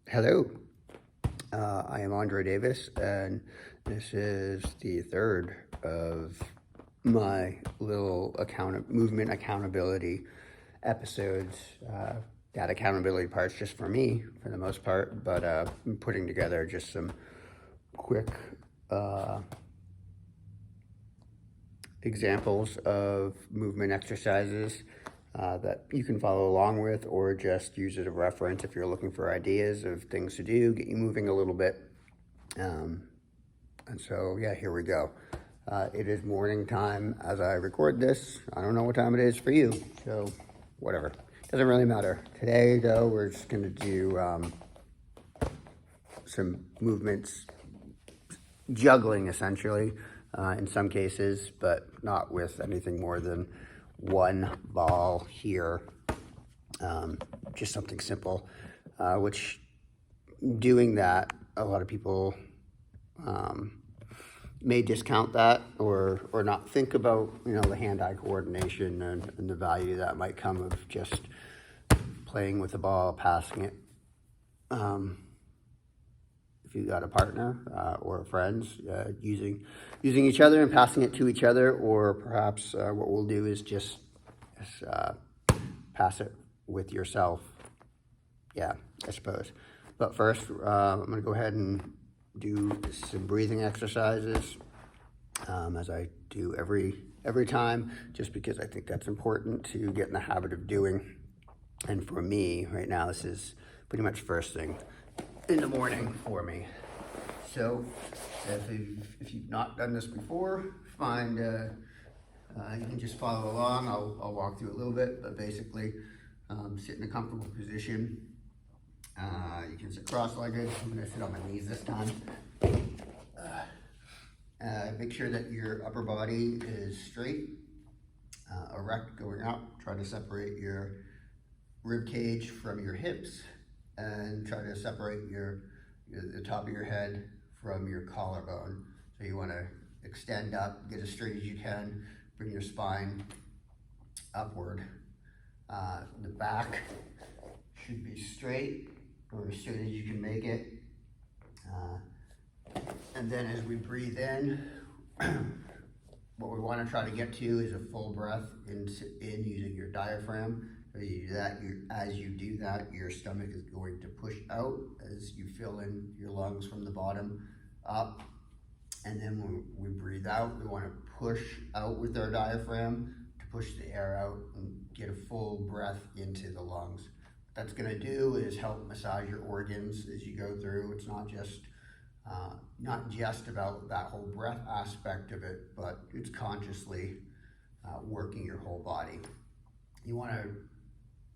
Hello, I am Andre Davis, and this is the third of my little movement accountability episodes. That accountability part's just for me, for the most part, but I'm putting together just some quick examples of movement exercises that you can follow along with, or just use as a reference if you're looking for ideas of things to do, get you moving a little bit. And so, yeah, here we go. It is morning time as I record this. I don't know what time it is for you, so whatever. Doesn't really matter. Today, though, we're just going to do some movements, juggling essentially, in some cases, but not with anything more than one ball here. Just something simple, which doing that, a lot of people may discount that or not think about, the hand-eye coordination and the value that might come of just playing with the ball, passing it. If you got a partner or friends, using each other and passing it to each other, or perhaps what we'll do is just pass it with yourself. Yeah, I suppose. But first, I'm going to go ahead and do some breathing exercises, as I do every time, just because I think that's important to get in the habit of doing. And for me, right now, this is pretty much first thing in the morning for me. So if you've not done this before, you can just follow along. I'll walk through a little bit, but basically sit in a comfortable position. You can sit cross-legged. I'm going to sit on my knees this time. Make sure that your upper body is straight, erect going up. Try to separate your rib cage from your hips, and try to separate the top of your head from your collarbone. So you want to extend up, get as straight as you can, bring your spine upward. The back should be straight, or as straight as you can make it. And then as we breathe in, what we want to try to get to is a full breath in using your diaphragm. So you do that, as you do that, your stomach is going to push out as you fill in your lungs from the bottom up. And then when we breathe out, we want to push out with our diaphragm to push the air out and get a full breath into the lungs. What that's going to do is help massage your organs as you go through. It's not just about that whole breath aspect of it, but it's consciously working your whole body.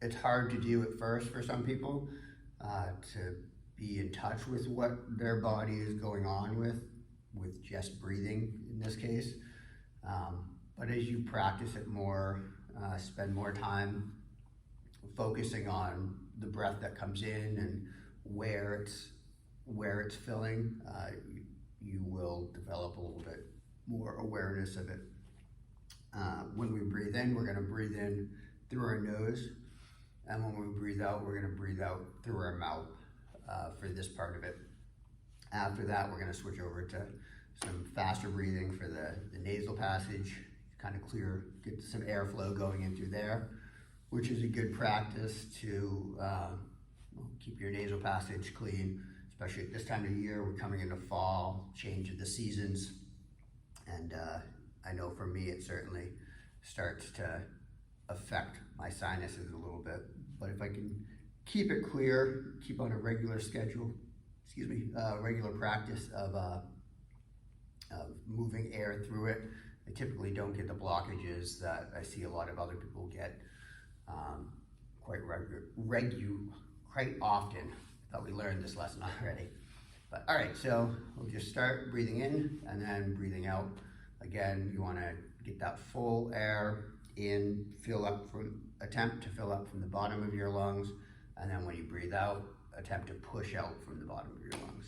It's hard to do at first for some people to be in touch with what their body is going on with just breathing in this case. But as you practice it more, spend more time focusing on the breath that comes in and where it's filling, you will develop a little bit more awareness of it. When we breathe in, we're going to breathe in through our nose, and when we breathe out, we're going to breathe out through our mouth for this part of it. After that, we're going to switch over to some faster breathing for the nasal passage, kind of get some airflow going in through there, which is a good practice to keep your nasal passage clean, especially at this time of year. We're coming into fall, change of the seasons, and I know for me it certainly starts to affect my sinuses a little bit. But if I can keep it clear, keep on a regular practice of moving air through it, I typically don't get the blockages that I see a lot of other people get quite often. Thought we learned this lesson already. But all right, so we'll just start breathing in and then breathing out. Again, you want to get that full air in, attempt to fill up from the bottom of your lungs, and then when you breathe out, attempt to push out from the bottom of your lungs.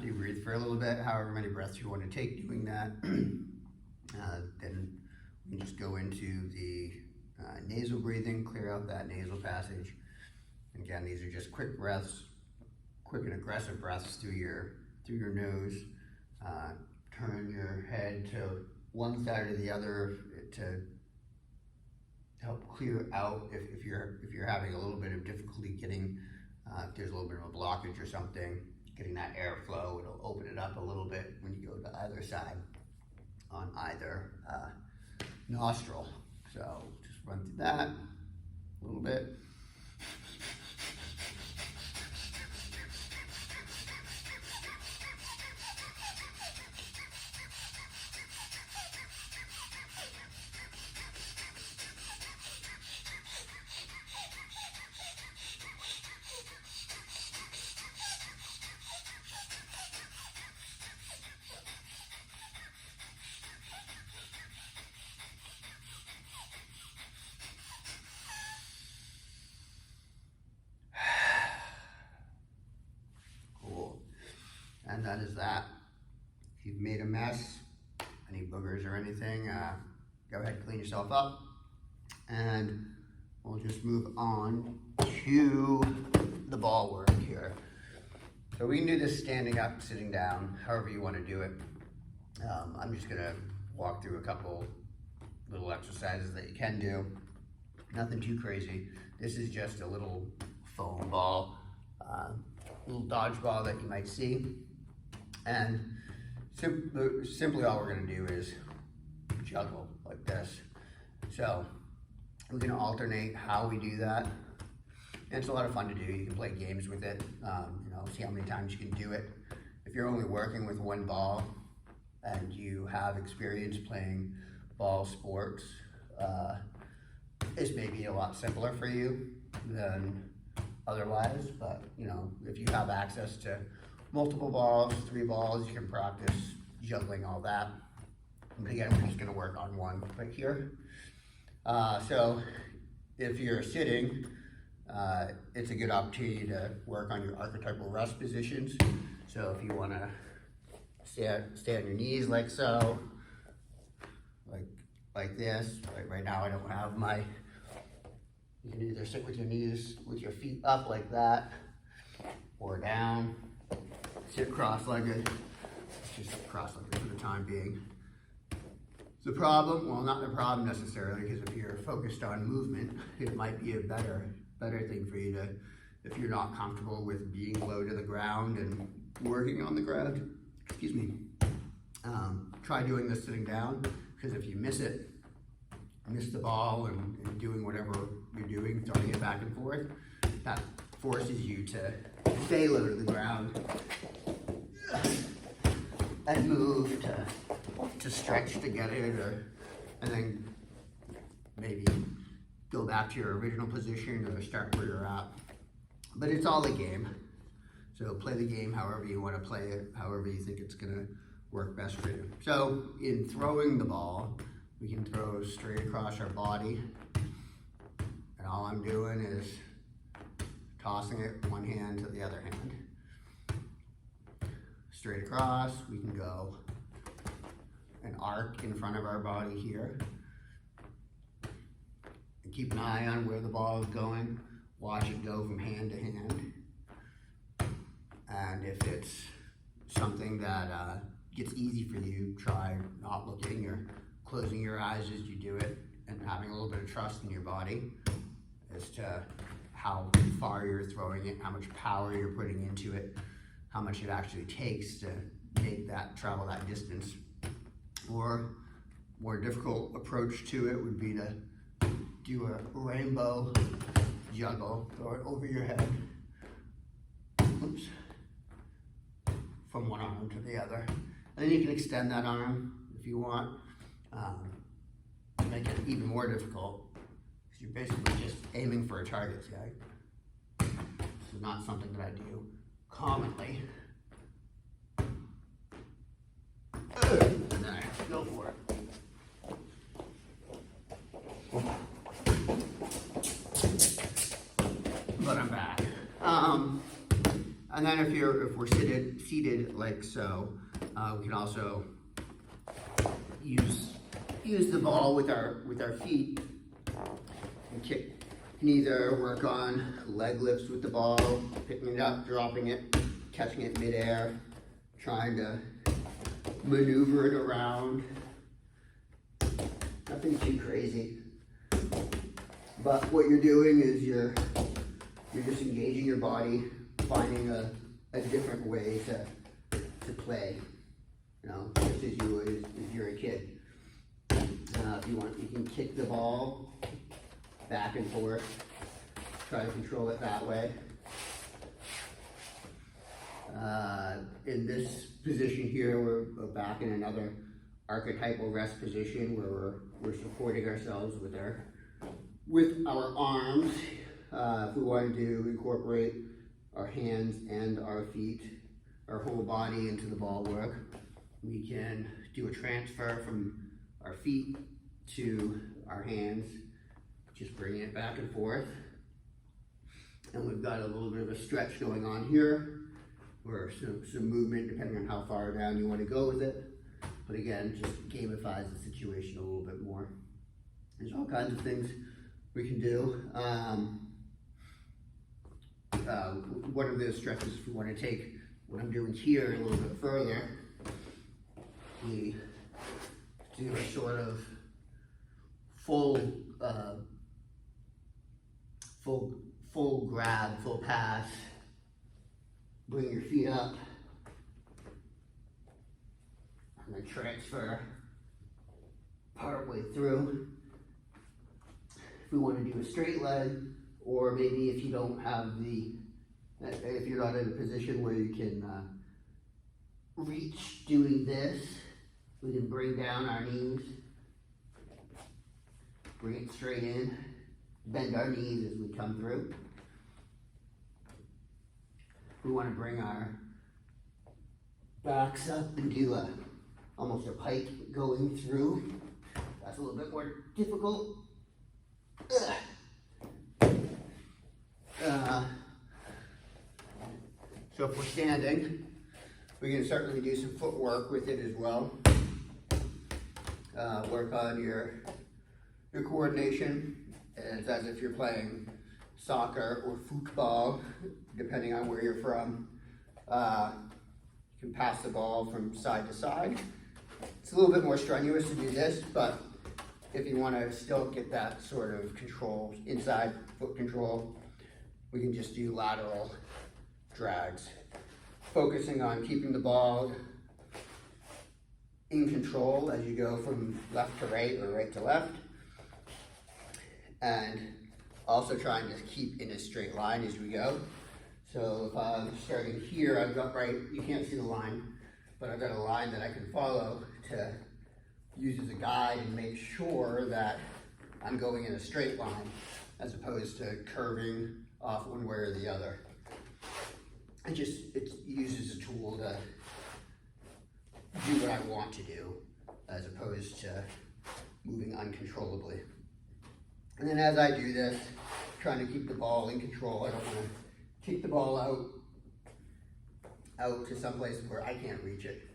after you breathe for a little bit, however many breaths you want to take doing that. Then we can just go into the nasal breathing, clear out that nasal passage. And again, these are just quick breaths, quick and aggressive breaths through your nose. Turn your head to one side or the other to help clear out if you're having a little bit of difficulty getting, if there's a little bit of a blockage or something, getting that airflow. It'll open it up a little bit when you go to either side on either nostril. So just run through that a little bit. And that is that. If you've made a mess, any boogers or anything, go ahead and clean yourself up. And we'll just move on to the ball work here. So we can do this standing up, sitting down, however you want to do it. I'm just gonna walk through a couple little exercises that you can do. Nothing too crazy. This is just a little foam ball, little dodgeball that you might see. And simply all we're gonna do is juggle like this. So we're gonna alternate how we do that. And it's a lot of fun to do. You can play games with it, see how many times you can do it. If you're only working with one ball and you have experience playing ball sports, it's maybe a lot simpler for you than otherwise, but if you have access to multiple balls, 3 balls, you can practice juggling all that. But again, we're just gonna work on one right here. So if you're sitting, it's a good opportunity to work on your archetypal rest positions. So if you wanna stay on your knees like so, like this. Right now I don't have my, you can either sit with your knees, with your feet up like that, or down. Sit cross-legged, just cross-legged for the time being. The problem, well, not the problem necessarily, because if you're focused on movement, it might be a better thing for you to, if you're not comfortable with being low to the ground and working on the ground, excuse me, try doing this sitting down, because if you miss the ball and doing whatever you're doing, throwing it back and forth, that forces you to stay low to the ground and move to stretch to get it, and then maybe go back to your original position or start where you're at. But it's all a game. So play the game however you want to play it, however you think it's going to work best for you. So in throwing the ball, we can throw straight across our body. And all I'm doing is tossing it one hand to the other hand. Straight across, we can go an arc in front of our body here. And keep an eye on where the ball is going. Watch it go from hand to hand. And if it's something that gets easy for you, try not looking or closing your eyes as you do it, and having a little bit of trust in your body as to how far you're throwing it, how much power you're putting into it, how much it actually takes to make that travel that distance. Or more difficult approach to it would be to do a rainbow juggle, throw it over your head, oops, from one arm to the other. And then you can extend that arm if you want, to make it even more difficult, because you're basically just aiming for a target, see? This is not something that I do commonly. And then I go for it. But I'm back. And then if we're seated like so, we can also use the ball with our feet and kick. You can either work on leg lifts with the ball, picking it up, dropping it, catching it midair, trying to maneuver it around. Nothing too crazy. But what you're doing is you're just engaging your body, finding a different way to play. You know, just as you would if you're a kid. If you want, you can kick the ball back and forth. Try to control it that way. In this position here, we're back in another archetypal rest position where we're supporting ourselves with our arms. If we wanted to incorporate our hands and our feet, our whole body into the ball work, we can do a transfer from our feet to our hands, just bringing it back and forth. And we've got a little bit of a stretch going on here, or some movement depending on how far down you want to go with it. But again, just gamifies the situation a little bit more. There's all kinds of things we can do. One of the stretches, if we want to take what I'm doing here a little bit further, we do a sort of full grab, full pass. Bring your feet up, and then transfer part way through. If we want to do a straight leg, or maybe if you don't have if you're not in a position where you can reach doing this, we can bring down our knees, bring it straight in, bend our knees as we come through. We want to bring our backs up and do almost a pike going through. That's a little bit more difficult. So if we're standing, we can certainly do some footwork with it as well. Work on your coordination. It's as if you're playing soccer or football, depending on where you're from. You can pass the ball from side to side. It's a little bit more strenuous to do this, but if you want to still get that sort of control, inside foot control, we can just do lateral drags, focusing on keeping the ball in control as you go from left to right or right to left, and also trying to keep in a straight line as we go. So if I'm starting here, I've got you can't see the line, but I've got a line that I can follow to use as a guide and make sure that I'm going in a straight line as opposed to curving off one way or the other. It uses a tool to do what I want to do as opposed to moving uncontrollably. And then as I do this, trying to keep the ball in control, I don't want to kick the ball out to someplace where I can't reach it.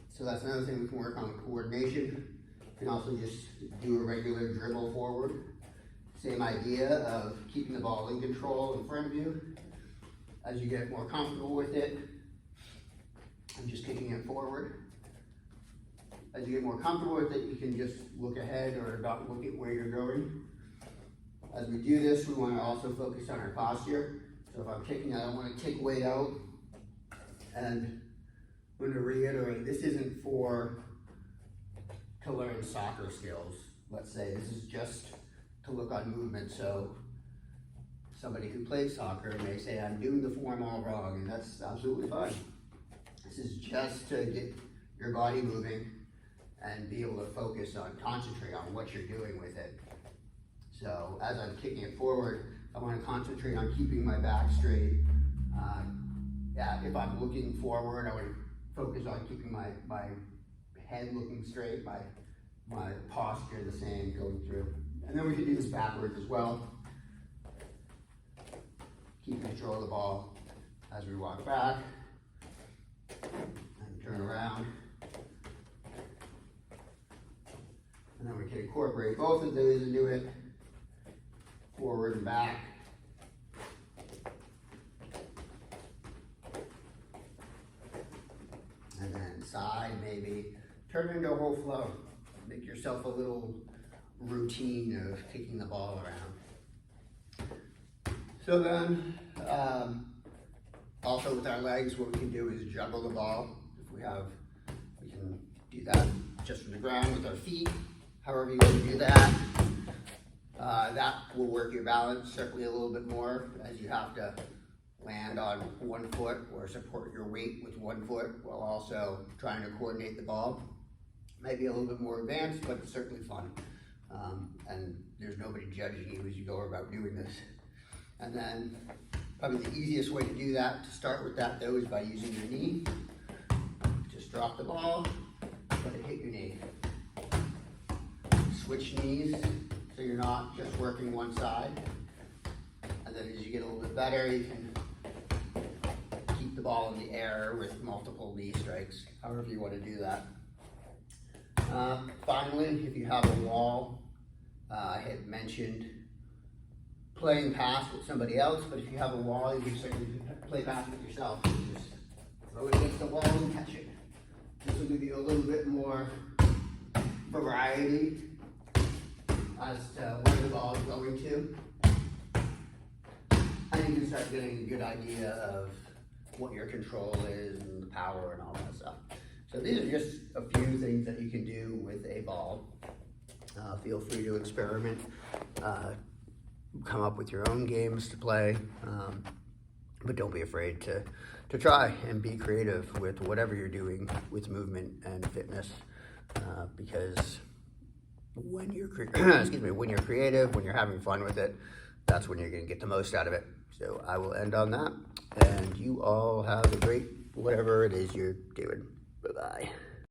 So that's another thing we can work on, coordination. You can also just do a regular dribble forward. Same idea of keeping the ball in control in front of you. As you get more comfortable with it, I'm just kicking it forward. As you get more comfortable with it, you can just look ahead or not look at where you're going. As we do this, we want to also focus on our posture. So if I'm kicking, I don't want to take weight out. And I'm going to reiterate, this isn't to learn soccer skills. Let's say this is just to look on movement. So somebody who plays soccer may say, I'm doing the form all wrong, and that's absolutely fine. This is just to get your body moving and be able to concentrate on what you're doing with it. So as I'm kicking it forward, I want to concentrate on keeping my back straight. If I'm looking forward, I would focus on keeping my head looking straight, my posture the same going through. And then we can do this backwards as well. Keep control of the ball, as we walk back and turn around. And then we can incorporate both of those into it, forward and back. And then side, maybe turn it into a whole flow. Make yourself a little routine of kicking the ball around. So then, also with our legs, what we can do is juggle the ball. If we can do that just from the ground with our feet, however you want to do that. That will work your balance certainly a little bit more, as you have to land on one foot or support your weight with one foot while also trying to coordinate the ball. Might be a little bit more advanced, but it's certainly fun. And there's nobody judging you as you go about doing this. And then probably the easiest way to do that, to start with that though, is by using your knee. Just drop the ball, let it hit your knee. Switch knees so you're not just working one side. And then as you get a little bit better, you can keep the ball in the air with multiple knee strikes, however you want to do that. Finally, if you have a wall, I had mentioned playing pass with somebody else, but if you have a wall, you can certainly play pass with yourself. Just throw it against the wall and catch it. This will give you a little bit more variety as to where the ball is going to. And you can start getting a good idea of what your control is and the power and all that stuff. So these are just a few things that you can do with a ball. Feel free to experiment, come up with your own games to play, but don't be afraid to try and be creative with whatever you're doing with movement and fitness, because when you're when you're creative, when you're having fun with it, that's when you're going to get the most out of it. So I will end on that, and you all have a great whatever it is you're doing. Bye-bye.